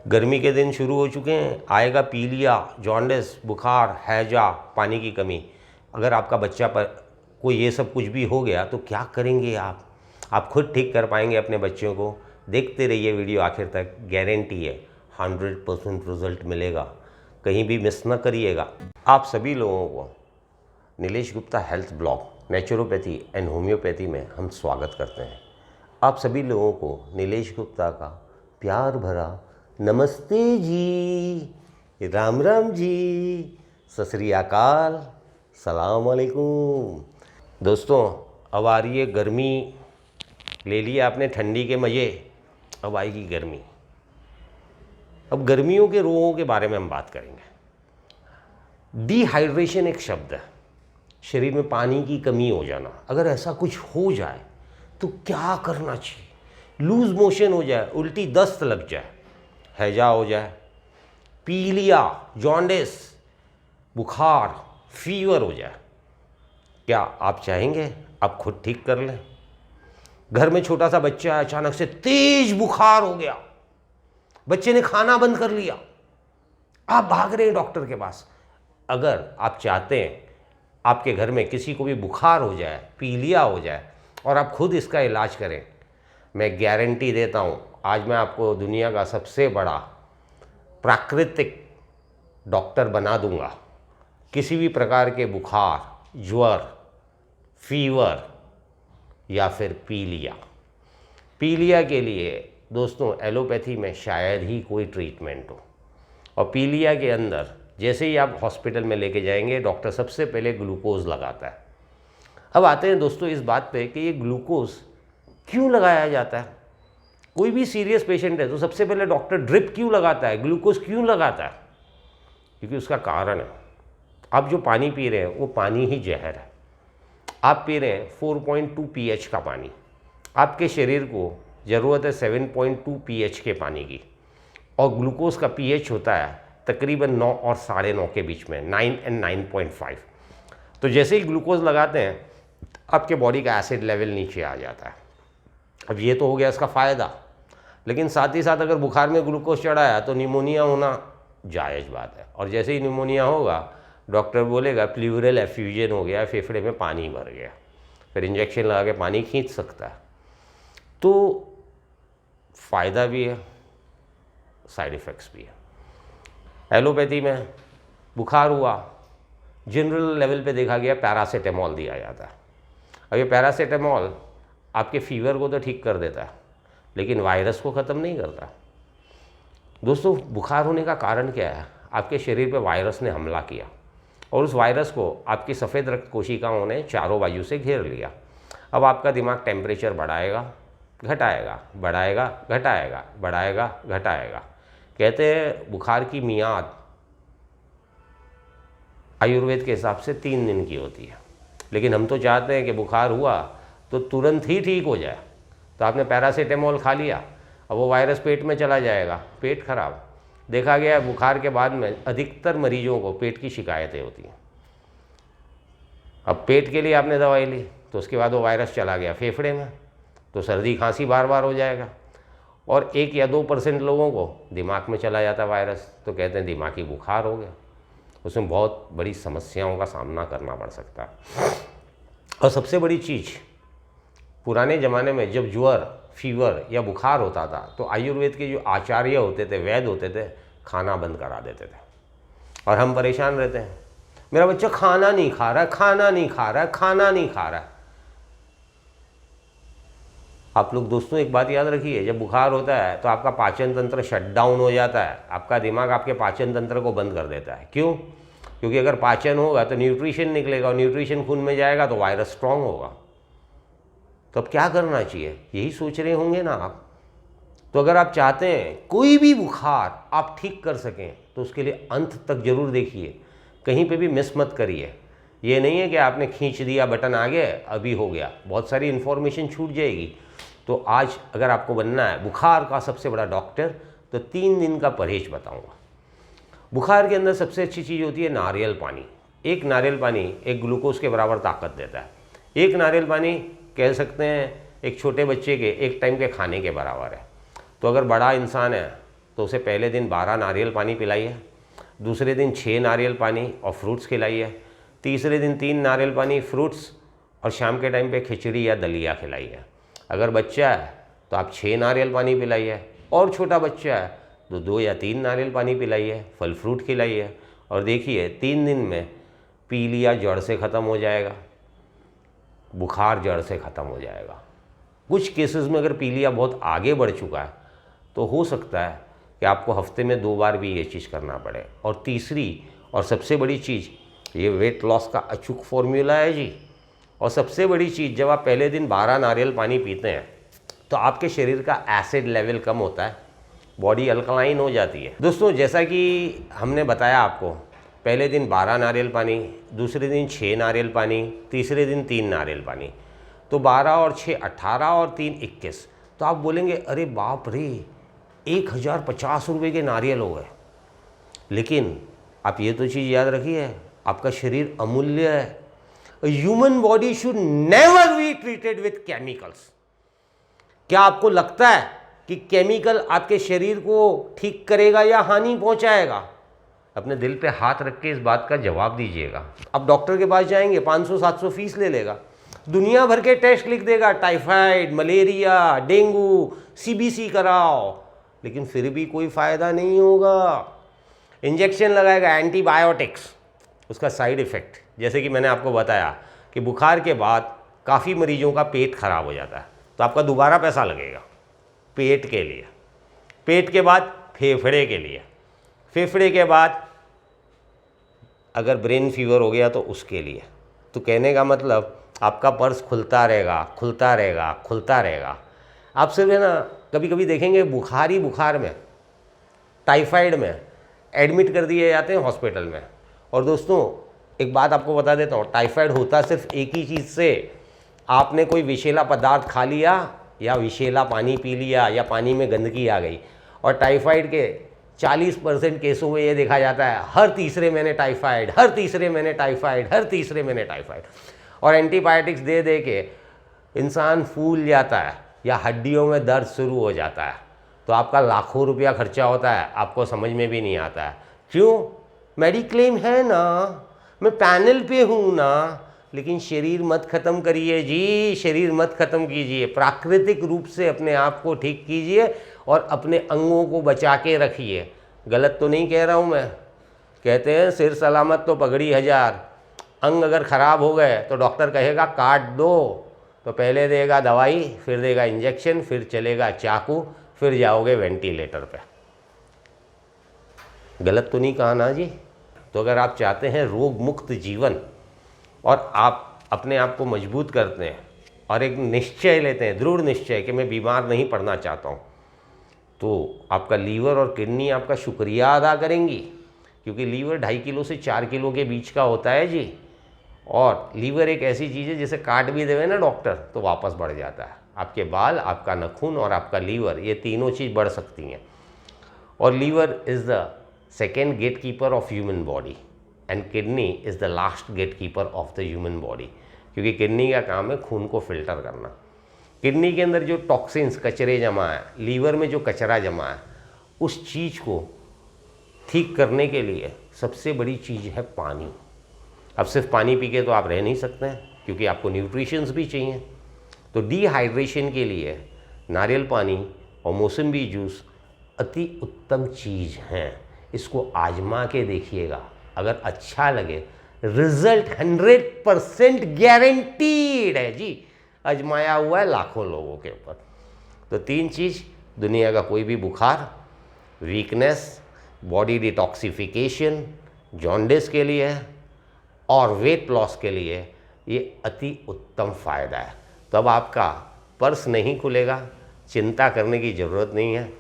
गर्मी के दिन शुरू हो चुके हैं, आएगा पीलिया, जॉन्डिस, बुखार, हैजा, पानी की कमी। अगर आपका बच्चा पर कोई ये सब कुछ भी हो गया तो क्या करेंगे आप खुद ठीक कर पाएंगे अपने बच्चों को? देखते रहिए वीडियो आखिर तक, गारंटी है 100% रिजल्ट मिलेगा, कहीं भी मिस ना करिएगा। आप सभी लोगों को Nilesh Gupta health blog naturopathy and homeopathy में हम स्वागत करते हैं। आप सभी लोगों को नीलेश गुप्ता का प्यार भरा नमस्ते जी, राम राम जी, सत श्री अकाल, सलाम अलैकुम। दोस्तों, अब आ रही है गर्मी, ले लिए आपने ठंडी के मज़े, अब आएगी गर्मी। अब गर्मियों के रोगों के बारे में हम बात करेंगे। डिहाइड्रेशन एक शब्द है, शरीर में पानी की कमी हो जाना। अगर ऐसा कुछ हो जाए तो क्या करना चाहिए? लूज मोशन हो जाए, उल्टी दस्त लग जाए, हैजा हो जाए, पीलिया, जॉन्डिस, बुखार, फीवर हो जाए, क्या आप चाहेंगे आप खुद ठीक कर लें? घर में छोटा सा बच्चा है, अचानक से तेज बुखार हो गया, बच्चे ने खाना बंद कर लिया, आप भाग रहे हैं डॉक्टर के पास। अगर आप चाहते हैं आपके घर में किसी को भी बुखार हो जाए, पीलिया हो जाए और आप खुद इसका इलाज करें, मैं गारंटी देता हूँ आज मैं आपको दुनिया का सबसे बड़ा प्राकृतिक डॉक्टर बना दूंगा। किसी भी प्रकार के बुखार, ज्वर, फीवर या फिर पीलिया के लिए दोस्तों एलोपैथी में शायद ही कोई ट्रीटमेंट हो। और पीलिया के अंदर जैसे ही आप हॉस्पिटल में लेके जाएंगे, डॉक्टर सबसे पहले ग्लूकोज लगाता है। अब आते हैं दोस्तों इस बात पे कि ये ग्लूकोज क्यों लगाया जाता है। कोई भी सीरियस पेशेंट है तो सबसे पहले डॉक्टर ड्रिप क्यों लगाता है, ग्लूकोज क्यों लगाता है? क्योंकि उसका कारण है, आप जो पानी पी रहे हैं वो पानी ही जहर है। आप पी रहे हैं 4.2 pH का पानी, आपके शरीर को ज़रूरत है 7.2 pH के पानी की, और ग्लूकोज का pH होता है तकरीबन 9 और 9.5 के बीच में, 9 और 9.5। तो जैसे ही ग्लूकोज लगाते हैं आपके बॉडी का एसिड लेवल नीचे आ जाता है। अब ये तो हो गया इसका फ़ायदा, लेकिन साथ ही साथ अगर बुखार में ग्लूकोज चढ़ाया तो निमोनिया होना जायज़ बात है। और जैसे ही निमोनिया होगा डॉक्टर बोलेगा प्लूरल एफ्यूजन हो गया, फेफड़े में पानी भर गया, फिर इंजेक्शन लगा के पानी खींच सकता है। तो फ़ायदा भी है, साइड इफ़ेक्ट्स भी है। एलोपैथी में बुखार हुआ, जनरल लेवल पे देखा गया पैरासीटामोल दिया जाता है। अब ये पैरासीटामोल आपके फीवर को तो ठीक कर देता है, लेकिन वायरस को ख़त्म नहीं करता। दोस्तों, बुखार होने का कारण क्या है? आपके शरीर पे वायरस ने हमला किया और उस वायरस को आपकी सफ़ेद रक्त कोशिकाओं ने चारों बाजू से घेर लिया। अब आपका दिमाग टेम्परेचर बढ़ाएगा, घटाएगा, बढ़ाएगा, घटाएगा, बढ़ाएगा, घटाएगा। कहते हैं बुखार की मियाद आयुर्वेद के हिसाब से 3 दिन की होती है, लेकिन हम तो चाहते हैं कि बुखार हुआ तो तुरंत ही ठीक हो जाए। तो आपने पैरासीटामोल खा लिया, अब वो वायरस पेट में चला जाएगा, पेट खराब। देखा गया है बुखार के बाद में अधिकतर मरीजों को पेट की शिकायतें होती हैं। अब पेट के लिए आपने दवाई ली तो उसके बाद वो वायरस चला गया फेफड़े में, तो सर्दी खांसी बार बार हो जाएगा। और 1 या 2% लोगों को दिमाग में चला जाता वायरस, तो कहते हैं दिमागी बुखार हो गया। उसमें बहुत बड़ी समस्याओं का सामना करना पड़ सकता है। और सबसे बड़ी चीज़, पुराने ज़माने में जब ज्वर, फीवर या बुखार होता था तो आयुर्वेद के जो आचार्य होते थे, वैद्य होते थे, खाना बंद करा देते थे। और हम परेशान रहते हैं, मेरा बच्चा खाना नहीं खा रहा, खाना नहीं खा रहा, खाना नहीं खा रहा। आप लोग दोस्तों एक बात याद रखिए, जब बुखार होता है तो आपका पाचन तंत्र शट डाउन हो जाता है, आपका दिमाग आपके पाचन तंत्र को बंद कर देता है। क्यों? क्योंकि अगर पाचन होगा तो न्यूट्रिशन निकलेगा, और न्यूट्रिशन खून में जाएगा तो वायरस स्ट्रांग होगा। तो अब क्या करना चाहिए, यही सोच रहे होंगे ना आप। तो अगर आप चाहते हैं कोई भी बुखार आप ठीक कर सकें तो उसके लिए अंत तक जरूर देखिए, कहीं पे भी मिस मत करिए। ये नहीं है कि आपने खींच दिया, बटन आ गया, अभी हो गया, बहुत सारी इन्फॉर्मेशन छूट जाएगी। तो आज अगर आपको बनना है बुखार का सबसे बड़ा डॉक्टर, तो 3 दिन का परहेज बताऊँगा। बुखार के अंदर सबसे अच्छी चीज़ होती है नारियल पानी। एक नारियल पानी एक ग्लूकोज के बराबर ताकत देता है। एक नारियल पानी कह सकते हैं एक छोटे बच्चे के एक टाइम के खाने के बराबर है। तो अगर बड़ा इंसान है तो उसे पहले दिन 12 नारियल पानी पिलाइए, दूसरे दिन 6 नारियल पानी और फ्रूट्स खिलाइए, तीसरे दिन 3 नारियल पानी, फ्रूट्स, और शाम के टाइम पे खिचड़ी या दलिया खिलाइए। अगर बच्चा है तो आप 6 नारियल पानी पिलाइए, और छोटा बच्चा है तो 2 या 3 नारियल पानी पिलाइए, फल फ्रूट खिलाइए, और देखिए 3 दिन में पीलिया जड़ से ख़त्म हो जाएगा, बुखार जड़ से ख़त्म हो जाएगा। कुछ केसेस में अगर पीलिया बहुत आगे बढ़ चुका है तो हो सकता है कि आपको हफ्ते में 2 बार भी ये चीज़ करना पड़े। और तीसरी और सबसे बड़ी चीज़, ये वेट लॉस का अचूक फॉर्मूला है जी। और सबसे बड़ी चीज़, जब आप पहले दिन 12 नारियल पानी पीते हैं तो आपके शरीर का एसिड लेवल कम होता है, बॉडी अल्कलाइन हो जाती है। दोस्तों, जैसा कि हमने बताया आपको, पहले दिन 12 नारियल पानी, दूसरे दिन 6 नारियल पानी, तीसरे दिन 3 नारियल पानी, तो 12 और 6 18 और 3 21। तो आप बोलेंगे अरे बाप रे, 1050 रुपये के नारियल हो गए। लेकिन आप ये तो चीज़ याद रखिए, आपका शरीर अमूल्य है। Human body should never be treated with chemicals. क्या आपको लगता है कि केमिकल आपके शरीर को ठीक करेगा या हानि पहुंचाएगा? अपने दिल पे हाथ रख के इस बात का जवाब दीजिएगा। आप डॉक्टर के पास जाएंगे, 500-700 फीस ले लेगा, दुनिया भर के टेस्ट लिख देगा, टाइफाइड, मलेरिया, डेंगू, सीबीसी कराओ, लेकिन फिर भी कोई फ़ायदा नहीं होगा। इंजेक्शन लगाएगा, एंटीबायोटिक्स, उसका साइड इफ़ेक्ट, जैसे कि मैंने आपको बताया कि बुखार के बाद काफ़ी मरीजों का पेट खराब हो जाता है, तो आपका दोबारा पैसा लगेगा पेट के लिए, पेट के बाद फेफड़े के लिए, फेफड़े के बाद अगर ब्रेन फीवर हो गया तो उसके लिए। तो कहने का मतलब आपका पर्स खुलता रहेगा, खुलता रहेगा, खुलता रहेगा। आप सिर्फ है ना, कभी कभी देखेंगे बुखार ही बुखार में, टाइफाइड में एडमिट कर दिए जाते हैं हॉस्पिटल में। और दोस्तों, एक बात आपको बता देता हूँ, टाइफाइड होता सिर्फ एक ही चीज़ से, आपने कोई विषैला पदार्थ खा लिया या विषैला पानी पी लिया या पानी में गंदगी आ गई। और टाइफाइड के 40% केसों में ये देखा जाता है हर तीसरे महीने टाइफाइड, हर तीसरे महीने टाइफाइड, हर तीसरे महीने टाइफाइड। और एंटीबायोटिक्स दे दे के इंसान फूल जाता है या हड्डियों में दर्द शुरू हो जाता है, तो आपका लाखों रुपया खर्चा होता है, आपको समझ में भी नहीं आता है। क्यों? मेडिक्लेम है ना, मैं पैनल पे हूँ ना। लेकिन शरीर मत ख़त्म करिए जी, शरीर मत ख़त्म कीजिए, प्राकृतिक रूप से अपने आप को ठीक कीजिए और अपने अंगों को बचा के रखिए। गलत तो नहीं कह रहा हूँ मैं। कहते हैं सिर सलामत तो पगड़ी हजार। अंग अगर ख़राब हो गए तो डॉक्टर कहेगा काट दो, तो पहले देगा दवाई, फिर देगा इंजेक्शन, फिर चलेगा चाकू, फिर जाओगे वेंटिलेटर पे। गलत तो नहीं कहा ना जी। तो अगर आप चाहते हैं रोग मुक्त जीवन और आप अपने आप को मजबूत करते हैं और एक निश्चय लेते हैं, दृढ़ निश्चय कि मैं बीमार नहीं पड़ना चाहता हूँ, तो आपका लीवर और किडनी आपका शुक्रिया अदा करेंगी। क्योंकि लीवर 2.5 किलो से 4 किलो के बीच का होता है जी। और लीवर एक ऐसी चीज़ है जिसे काट भी देवे ना डॉक्टर तो वापस बढ़ जाता है। आपके बाल, आपका नाखून और आपका लीवर, ये तीनों चीज़ बढ़ सकती हैं। और liver is the second gatekeeper of human body and kidney is the last gatekeeper of the human body. क्योंकि किडनी का काम है खून को फिल्टर करना। किडनी के अंदर जो टॉक्सिन्स, कचरे जमा है, लीवर में जो कचरा जमा है, उस चीज़ को ठीक करने के लिए सबसे बड़ी चीज़ है पानी। अब सिर्फ पानी पी के तो आप रह नहीं सकते हैं, क्योंकि आपको न्यूट्रिशंस भी चाहिए। तो डिहाइड्रेशन के लिए नारियल पानी और मौसम्बी जूस अति उत्तम चीज़ हैं। इसको आजमा के देखिएगा, अगर अच्छा लगे, रिजल्ट 100% गारंटीड है जी, आजमाया हुआ है लाखों लोगों के ऊपर। तो 3 चीज़, दुनिया का कोई भी बुखार, वीकनेस, बॉडी डिटॉक्सिफिकेशन, जॉन्डिस के लिए और वेट लॉस के लिए ये अति उत्तम फ़ायदा है। तो अब आपका पर्स नहीं खुलेगा, चिंता करने की ज़रूरत नहीं है।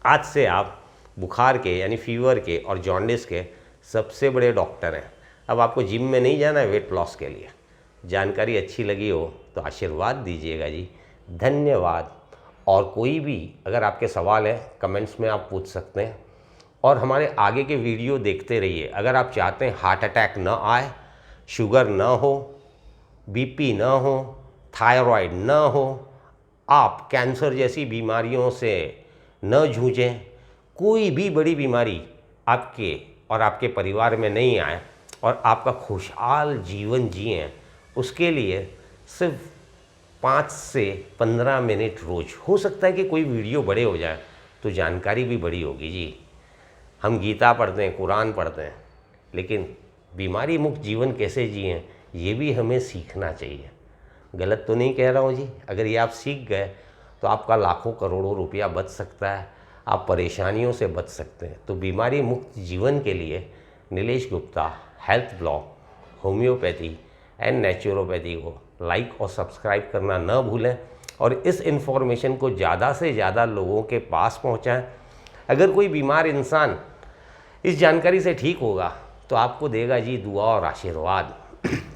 आज से आप बुखार के यानी फीवर के और जॉन्डिस के सबसे बड़े डॉक्टर हैं। अब आपको जिम में नहीं जाना है वेट लॉस के लिए। जानकारी अच्छी लगी हो तो आशीर्वाद दीजिएगा जी। धन्यवाद। और कोई भी अगर आपके सवाल है कमेंट्स में आप पूछ सकते हैं और हमारे आगे के वीडियो देखते रहिए। अगर आप चाहते हैं हार्ट अटैक ना आए, शुगर ना हो, बीपी ना हो, थायराइड ना हो, आप कैंसर जैसी बीमारियों से न जूझें, कोई भी बड़ी बीमारी आपके और आपके परिवार में नहीं आए और आपका खुशहाल जीवन जिएं, उसके लिए सिर्फ 5 से 15 मिनट रोज़। हो सकता है कि कोई वीडियो बड़े हो जाए तो जानकारी भी बड़ी होगी जी। हम गीता पढ़ते हैं, कुरान पढ़ते हैं, लेकिन बीमारी मुक्त जीवन कैसे जिएं ये भी हमें सीखना चाहिए। गलत तो नहीं कह रहा हूँ जी? अगर ये आप सीख गए तो आपका लाखों करोड़ों रुपया बच सकता है, आप परेशानियों से बच सकते हैं। तो बीमारी मुक्त जीवन के लिए Nilesh Gupta health blog, homeopathy and naturopathy को लाइक और सब्सक्राइब करना न भूलें और इस इन्फॉर्मेशन को ज़्यादा से ज़्यादा लोगों के पास पहुँचाएँ। अगर कोई बीमार इंसान इस जानकारी से ठीक होगा तो आपको देगा जी दुआ और आशीर्वाद।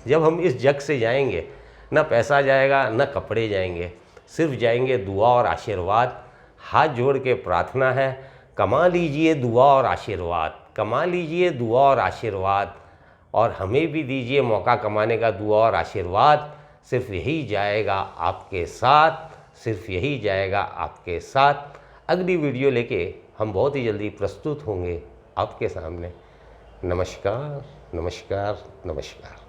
जब हम इस जग से जाएंगे, न पैसा जाएगा न कपड़े जाएंगे, सिर्फ जाएंगे दुआ और आशीर्वाद। हाथ जोड़ के प्रार्थना है, कमा लीजिए दुआ और आशीर्वाद, कमा लीजिए दुआ और आशीर्वाद, और हमें भी दीजिए मौका कमाने का दुआ और आशीर्वाद। सिर्फ यही जाएगा आपके साथ, सिर्फ यही जाएगा आपके साथ। अगली वीडियो लेके हम बहुत ही जल्दी प्रस्तुत होंगे आपके सामने। नमस्कार, नमस्कार, नमस्कार।